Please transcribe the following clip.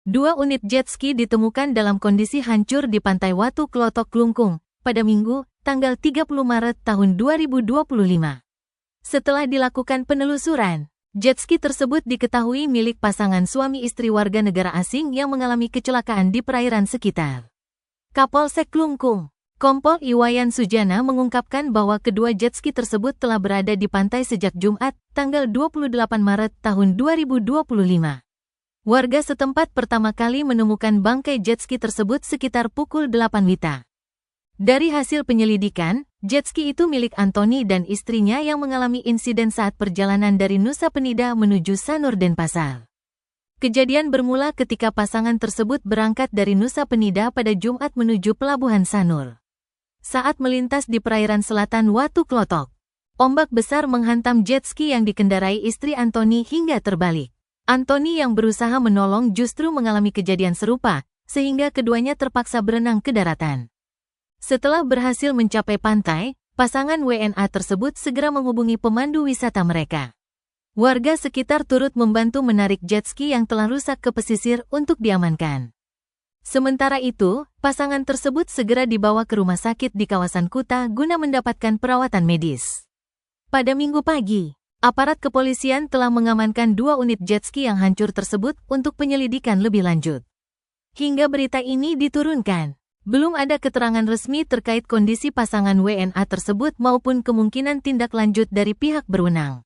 Dua unit jet ski ditemukan dalam kondisi hancur di pantai Watu Klotok Klungkung pada Minggu, tanggal 30 Maret tahun 2025. Setelah dilakukan penelusuran, jet ski tersebut diketahui milik pasangan suami istri warga negara asing yang mengalami kecelakaan di perairan sekitar. Kapolsek Klungkung, Kompol Iwayan Sujana mengungkapkan bahwa kedua jet ski tersebut telah berada di pantai sejak Jumat, tanggal 28 Maret tahun 2025. Warga setempat pertama kali menemukan bangkai jet ski tersebut sekitar pukul 8 WITA. Dari hasil penyelidikan, jet ski itu milik Antoni dan istrinya yang mengalami insiden saat perjalanan dari Nusa Penida menuju Sanur Denpasar. Kejadian bermula ketika pasangan tersebut berangkat dari Nusa Penida pada Jumat menuju Pelabuhan Sanur. Saat melintas di perairan selatan Watu Klotok, ombak besar menghantam jet ski yang dikendarai istri Antoni hingga terbalik. Antoni yang berusaha menolong justru mengalami kejadian serupa, sehingga keduanya terpaksa berenang ke daratan. Setelah berhasil mencapai pantai, pasangan WNA tersebut segera menghubungi pemandu wisata mereka. Warga sekitar turut membantu menarik jet ski yang telah rusak ke pesisir untuk diamankan. Sementara itu, pasangan tersebut segera dibawa ke rumah sakit di kawasan Kuta guna mendapatkan perawatan medis. Pada Minggu pagi, aparat kepolisian telah mengamankan dua unit jet ski yang hancur tersebut untuk penyelidikan lebih lanjut. Hingga berita ini diturunkan, belum ada keterangan resmi terkait kondisi pasangan WNA tersebut maupun kemungkinan tindak lanjut dari pihak berwenang.